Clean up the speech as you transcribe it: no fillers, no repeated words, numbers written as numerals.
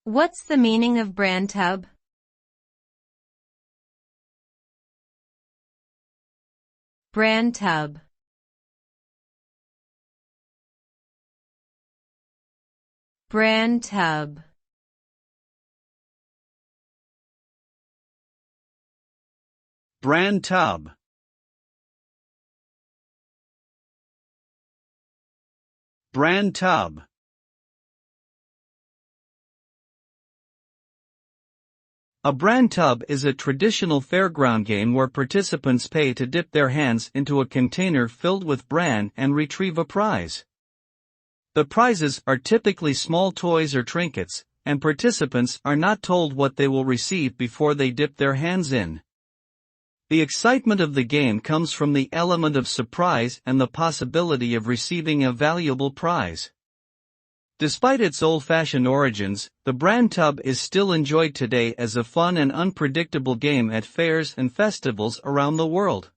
What's the meaning of bran tub? Bran tub. Bran tub. Bran tub. Bran tub. A bran tub is a traditional fairground game where participants pay to dip their hands into a container filled with bran and retrieve a prize. The prizes are typically small toys or trinkets, and participants are not told what they will receive before they dip their hands in. The excitement of the game comes from the element of surprise and the possibility of receiving a valuable prize. Despite its old-fashioned origins, the bran tub is still enjoyed today as a fun and unpredictable game at fairs and festivals around the world.